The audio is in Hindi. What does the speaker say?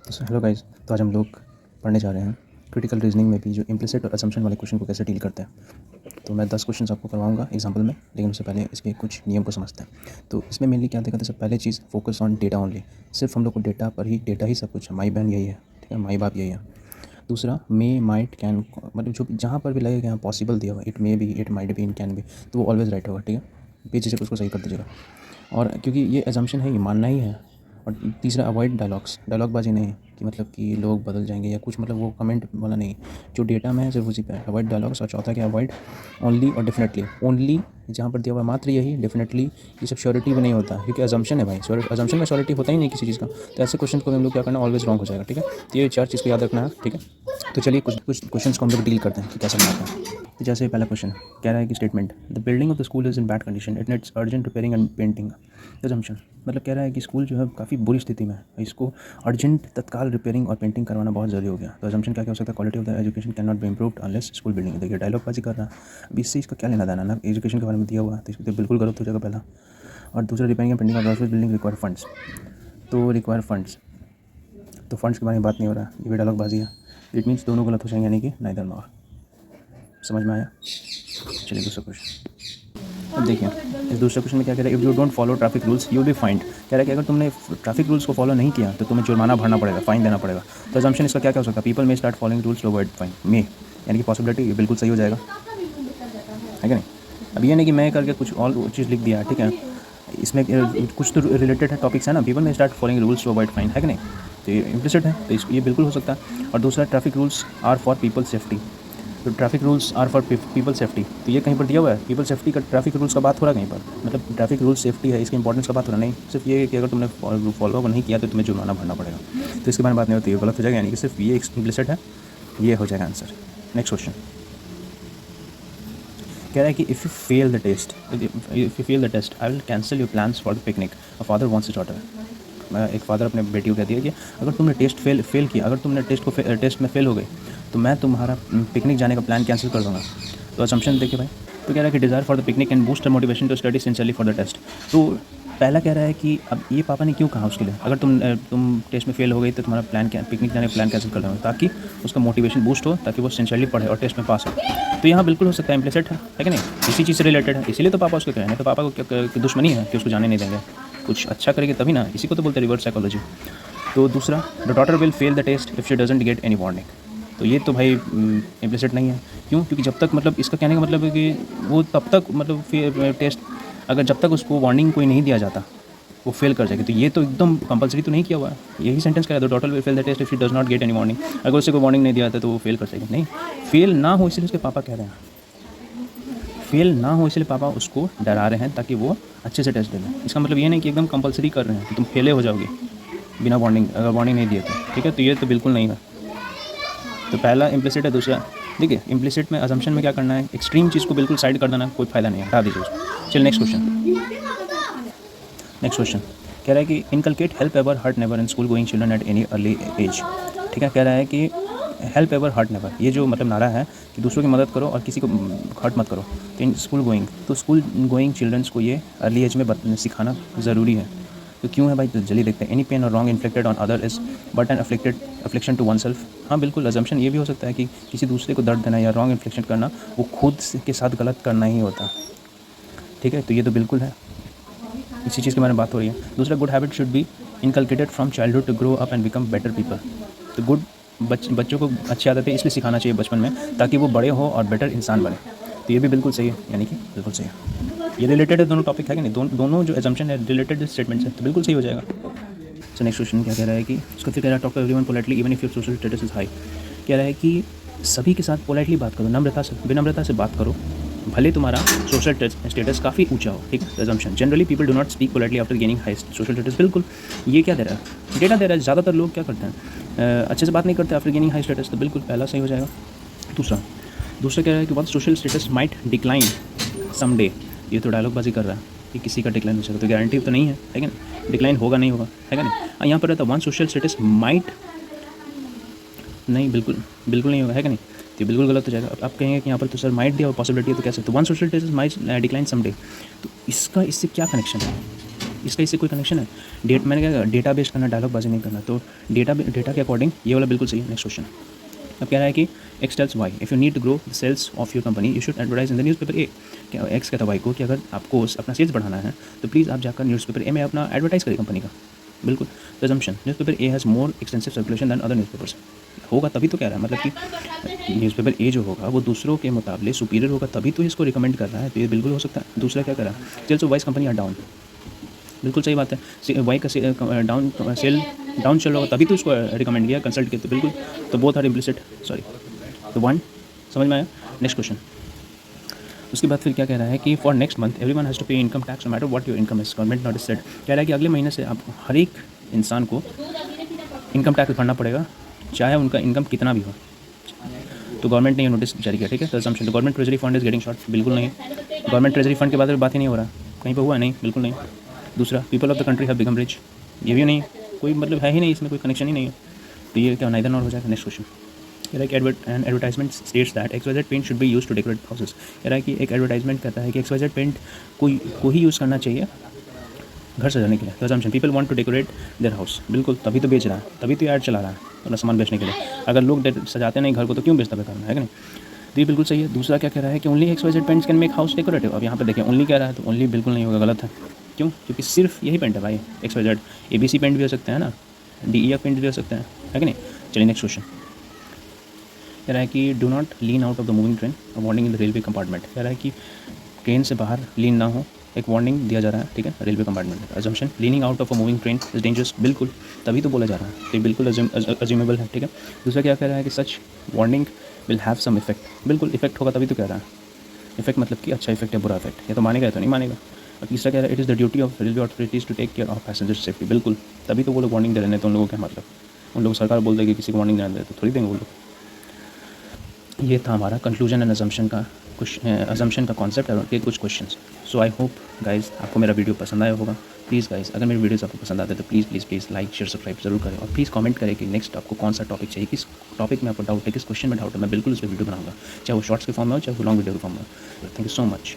तो हेलो गाइस, तो आज हम लोग पढ़ने जा रहे हैं क्रिटिकल रीजनिंग में भी जो इम्प्लिसिट और असम्पशन वाले क्वेश्चन को कैसे डील करते हैं। तो मैं 10 क्वेश्चन आपको करवाऊंगा एग्जांपल में, लेकिन उससे पहले इसके कुछ नियम को समझते हैं। तो इसमें मेनली क्या देखा था, सब पहले चीज़ फोकस ऑन डेटा ओनली, सिर्फ हम लोग को डेटा ही सब कुछ है। माई बहन यही है, ठीक है, माई बाप यही है। दूसरा मे माइट कैन, मतलब जो जहाँ पर भी लगेगा यहाँ पॉसिबल दिया हुआ, it may be, it might be, in can be, तो वो ऑलवेज राइट होगा, ठीक है। पीछे से उसको सही कर दीजिएगा। और क्योंकि ये एजम्पशन है, ये मानना ही है। और तीसरा अवॉइड डायलॉगबाजी नहीं, कि मतलब कि लोग बदल जाएंगे या कुछ, मतलब वो कमेंट वाला नहीं, जो डेटा में है सिर्फ उसी पे अवॉइड डायलॉग्स। और चौथा क्या, अवॉइड ओनली और डेफिनेटली। ओनली जहाँ पर दिया हुआ मात्र यही, डेफिनेटली ये सब श्योरिटी भी नहीं होता, क्योंकि अजम्पशन है भाई, अजम्पशन में श्योरिटी होता ही नहीं किसी चीज़ का। तो ऐसे क्वेश्चन को हम लोग क्या करना, ऑलवेज रॉन्ग हो जाएगा, ठीक है। तो ये 4 चीज़ को याद रखना है, ठीक है। तो चलिए कुछ क्वेश्चन को हम लोग डील करते हैं कि कैसे बनाते हैं। तो जैसे पहला क्वेश्चन कह रहा है कि statement, the building of the school is in bad condition, it needs urgent repairing and painting. Assumption मतलब कह रहा है कि स्कूल जो है काफ़ी बुरी स्थिति में है, इसको अर्जेंट तत्काल रिपेयरिंग और पेंटिंग करवाना बहुत ज़रूरी हो गया। तो अजम्पशन क्या हो सकता है, quality of the education can not be improved unless school building. देखिए डायलॉग बाजी कर रहा है, अब इससे इसका क्या लेना देना ना, एजुकेशन के बारे में दिया हुआ है, तो इसको तो बिल्कुल गलत हो जाएगा पहला। और दूसरा, repairing and painting of office building require funds, तो रिक्वायर फंड्स, तो फंड्स के बारे में बात नहीं हो रहा है, ये भी डायलॉग बाजी है। इट मीन्स दोनों गलत हो जाएंगे, यानी कि नाइदर नॉर। समझ में आया। चलिए दूसरा क्वेश्चन। अब देखिए इस दूसरे क्वेश्चन में क्या कह रहा है, if you don't follow traffic rules you will be find. कह रहा है कि अगर तुमने ट्रैफिक रूल्स को फॉलो नहीं किया तो तुम्हें जुर्माना भरना पड़ेगा, फाइन देना पड़ेगा। तो अजम्पशन इसका क्या हो सकता है, पीपल में start following rules to avoid fine, may, यानी कि पॉसिबिलिटी, ये बिल्कुल सही हो जाएगा, है कि नहीं। अब ये नहीं कि मैं करके कुछ और चीज़ लिख दिया है, ठीक है, इसमें कुछ तो रिलेटेड है टॉपिक्स है ना, पीपल में start following rules to avoid fine, है कि नहीं। तो ये इम्प्लिसिट है, तो ये बिल्कुल हो सकता है। और दूसरा, traffic rules are for people safety, तो traffic rules are for people safety, तो ये कहीं पर दिया हुआ है पीपल सेफ्टी का, ट्रैफिक रूल्स का बात हो रहा है कहीं पर, मतलब ट्रैफिक रूल्स सेफ्टी है, इसकी इंपॉर्टेंस का बात हो रहा नहीं, सिर्फ ये कि अगर तुमने फॉलो नहीं किया तो तुम्हें जुर्माना भरना पड़ेगा। तो इसके बारे में बात नहीं होती, ये गलत हो जाएगा, यानी कि सिर्फ ये इम्प्लिसिट है, ये हो जाएगा आंसर। नेक्स्ट क्वेश्चन कह रहा है कि if you fail the test I will cancel your plans for the picnic, a father wants his daughter. एक फादर अपने बेटी को कह दिया कि अगर तुमने टेस्ट फेल किया, अगर तुमने टेस्ट में फेल हो गए तो मैं तुम्हारा पिकनिक जाने का प्लान कैंसिल कर दूँगा। तो असम्पशन देखिए भाई, तो कह रहा है कि desire for the picnic and boost motivation to study sincerely for the test. तो पहला कह रहा है कि अब ये पापा ने क्यों कहा उसके लिए, अगर तुम टेस्ट में फेल हो गई तो तुम्हारा पिकनिक जाने का प्लान कैंसिल कर दूँगा, ताकि उसका मोटिवेशन बूस्ट हो, ताकि वो सिंसियरली पढ़े और टेस्ट में पास हो। तो यहाँ बिल्कुल हो सकता है, इम्प्लिसिट है कि नहीं, इसी चीज़ से रिलेटेड है, इसीलिए तो पापा उसको कह रहे हैं। तो पापा को क्या दुश्मनी है कि उसको जाने नहीं देंगे, कुछ अच्छा करेगी तभी ना, इसी को तो बोलते हैं रिवर्स साइकोलॉजी। तो दूसरा, the daughter will fail the test if she doesn't get any warning, तो ये तो भाई इम्प्लिसिट नहीं है। क्यों, क्योंकि जब तक, मतलब इसका कहने का मतलब है कि वो तब तक, मतलब टेस्ट अगर जब तक उसको वार्निंग कोई नहीं दिया जाता वो फेल कर जाएगी। तो ये तो एकदम कंपलसरी तो नहीं किया हुआ है, यही सेंटेंस कह रहा है, the daughter will fail the test if she does not get any warning. अगर उससे कोई वार्निंग नहीं दिया जाता तो वो फेल कर जाएगी, नहीं, फेल ना हो इसलिए उसके पापा कह रहे हैं, फेल ना हो इसलिए पापा उसको डरा रहे हैं ताकि वो अच्छे से टेस्ट दे लें। इसका मतलब ये नहीं कि एकदम कंपलसरी कर रहे हैं कि तुम फेले हो जाओगे बिना वार्निंग, अगर वार्निंग नहीं दिए तो, ठीक है। तो ये तो बिल्कुल नहीं है। तो पहला इम्प्लिसिट है। दूसरा देखिए, इम्प्लिसिट में अजम्पशन में क्या करना है, एक्सट्रीम चीज़ को बिल्कुल साइड कर देना, कोई फ़ायदा नहीं है, हटा दीजिए उसको। चलिए नेक्स्ट क्वेश्चन कह रहा है कि inculcate help ever hurt never in school going children at any early age, ठीक है। कह रहा है कि हेल्प एवर हर्ट नेवर, ये जो मतलब नारा है कि दूसरों की मदद करो और किसी को हर्ट मत करो, तो इन स्कूल गोइंग चिल्ड्रंस को ये अर्ली एज में सिखाना ज़रूरी है। तो क्यों है भाई, तो जल्दी देखते हैं। Any pain or wrong inflicted on other is but an affliction to oneself, हाँ बिल्कुल, अजम्पशन ये भी हो सकता है कि किसी दूसरे को दर्द देना या रॉन्ग इन्फ्लिक्शन करना वो खुद के साथ गलत करना ही होता, ठीक है। तो ये तो बिल्कुल है, इसी चीज़ के बारे में बात हो रही है। दूसरा, good habit should be inculcated from childhood to grow up and become better people, तो गुड बच्चों को अच्छी आदतें इसलिए सिखाना चाहिए बचपन में ताकि वो बड़े हो और बेटर इंसान बने। तो ये भी बिल्कुल सही है, यानी कि बिल्कुल सही है, ये रिलेटेड है, दोनों टॉपिक है कि नहीं, दोनों जो एजम्पशन है रिलेटेड स्टेटमेंट्स है, तो बिल्कुल सही हो जाएगा। सो नेक्स्ट क्वेश्चन क्या कह रहा है कि उसका फिर कह रहा है, talk to everyone politely even if your social status is high. कह रहा है कि सभी के साथ पोलाइटली बात करो, विनम्रता से बात करो, भले तुम्हारा सोशल स्टेटस काफ़ी ऊंचा हो, ठीक है। Assumption, generally people do not speak politely after gaining high social status, बिल्कुल ये क्या दे रहा है, डेटा दे रहा है। ज़्यादातर लोग क्या करते हैं, अच्छे से बात नहीं करते आफ्टर गेनिंग हाई स्टेटस, तो बिल्कुल पहला सही हो जाएगा। दूसरा कह रहा है कि once social status might decline someday, ये तो डायलॉग बाजी कर रहा है कि किसी का डिक्लाइन हो सकता है, तो गारंटी तो नहीं है, है कि नहीं, डिक्लाइन होगा नहीं होगा, है कि नहीं। यहाँ पर रहता वन सोशल स्टेटस माइट, नहीं बिल्कुल नहीं होगा, है कि नहीं, तो ये बिल्कुल गलत हो जाएगा। अब आप कहेंगे कि यहाँ पर तो सर माइट दिया और पॉसिबिलिटी है, तो कैसे, तो one social status might decline someday, तो इसका इससे क्या कनेक्शन है, इसका इससे कोई कनेक्शन है? मैंने क्या कहा, डेटा बेस्ड करना, डायलॉग बाजी नहीं करना। तो डेटा के अकॉर्डिंग ये वाला बिल्कुल सही है। नेक्स्ट क्वेश्चन अब कह रहा है कि X tells Y if you need to grow the sales of your company you should advertise in the newspaper A. क्या एक्स कहता है वाई को कि अगर आपको अपना सेल्स बढ़ाना है तो प्लीज़ आप जाकर न्यूज़पेपर ए में अपना एडवर्टाइज करें कंपनी का। बिल्कुल assumption, newspaper A has more extensive circulation than other newspapers. होगा तभी तो कह रहा है, मतलब कि न्यूज़पेपर ए जो होगा वो दूसरों के मुकाबले सुपीरियर होगा, तभी तो इसको रिकमेंड कर रहा है। तो ये बिल्कुल हो सकता है। दूसरा क्या कर रहा है, sales of vice company are down. बिल्कुल सही बात है। वाई का डाउन चल रहा होगा तभी तो उसको रिकमेंड किया, कंसल्ट किया। तो बिल्कुल, तो बोथ आर इम्प्लिसिट, सॉरी। तो वन समझ में आया। नेक्स्ट क्वेश्चन उसके बाद फिर क्या कह रहा है कि for next month everyone has to pay income tax no matter what your income is, government not set. कह रहा है कि अगले महीने से आप हर एक इंसान को इनकम टैक्स भरना पड़ेगा, चाहे उनका इनकम कितना भी हो। तो गवर्नमेंट ने ये नोटिस जारी किया, ठीक है। तो assumption government treasury fund is getting short, बिल्कुल नहीं है। गवर्नमेंट ट्रेजरी फंड के बारे में बात ही नहीं हो रहा, कहीं पर हुआ है? नहीं, बिल्कुल नहीं। दूसरा, people of the country have become rich, ये भी नहीं, कोई मतलब है ही नहीं, इसमें कोई कनेक्शन ही नहीं है। तो ये क्या नाइदर नॉर हो जाएगा। नेक्स्ट क्वेश्चन कह रहा है कि an advertisement states that XYZ paint should be use to decorate houses. कह रहा है कि एक एडवर्टाइजमेंट कहता है कि XYZ पेंट को ही यूज़ करना चाहिए घर सजाने के लिए। तो assumption people want to decorate their house, बिल्कुल तभी तो बेच रहा है, तभी तो ऐड चला रहा है अपना सामान बेचने के लिए। अगर लोग सजाते नहीं घर को तो क्यों बेचता बेकार है कि नहीं। तो ये बिल्कुल सही है। दूसरा क्या कह रहा है कि only XYZ paints can make house decorative. अब यहाँ पे देखिए ओनली कह रहा है, तो ओनली बिल्कुल नहीं होगा, गलत है। क्यों? क्योंकि सिर्फ यही पेंट है भाई, XYZ। ABC पेंट भी हो सकते हैं ना, DEF पेंट भी हो सकते हैं, है कि नहीं। चलिए नेक्स्ट क्वेश्चन कह रहा है कि do not lean out of the moving train, warning in the railway compartment. कह रहा है कि ट्रेन से बाहर लीन ना हो, एक वार्निंग दिया जा रहा है, ठीक है, railway compartment. Assumption leaning out of a moving train is dangerous, बिल्कुल तभी तो बोला जा रहा है, तो बिल्कुल अज्यूमेबल है, ठीक है। दूसरा क्या कह रहा है कि such warning will have some effect, बिल्कुल इफेक्ट होगा तभी तो कह रहा है। इफेक्ट मतलब कि अच्छा इफेक्ट है बुरा इफेक्ट, ये तो मानेगा, तो नहीं मानेगा। और तीसरा कह रहा है it is the duty of railway authorities to take care of passenger safety, बिल्कुल तभी तो वो लोग वार्निंग दे रहे हैं। तो उन लोगों का मतलब, उन लोग सरकार बोल देगी किसी को वार्निंग देना दे तो थोड़ी देंगे वो लोग। ये था हमारा कंक्लूजन एंड अजम्पशन का कॉन्सेप्ट और के कुछ questions. So I hope guys आपको मेरा वीडियो पसंद आया होगा। प्लीज़ गाइस अगर मेरी वीडियोस आपको पसंद आते हैं तो प्लीज़ लाइक शेयर सब्सक्राइब जरूर करें, और प्लीज़ कमेंट करें कि नेक्स्ट आपको कौन सा टॉपिक चाहिए, किस टॉपिक में आपको डाउट है, किस क्वेश्चन में डाउट है। मैं बिल्कुल उस पर वीडियो बनाऊंगा, चाहे वो शॉर्ट्स के फॉर्म में हो चाहे वो लॉन्ग वीडियो के फॉर्म में हो। Thank you so much.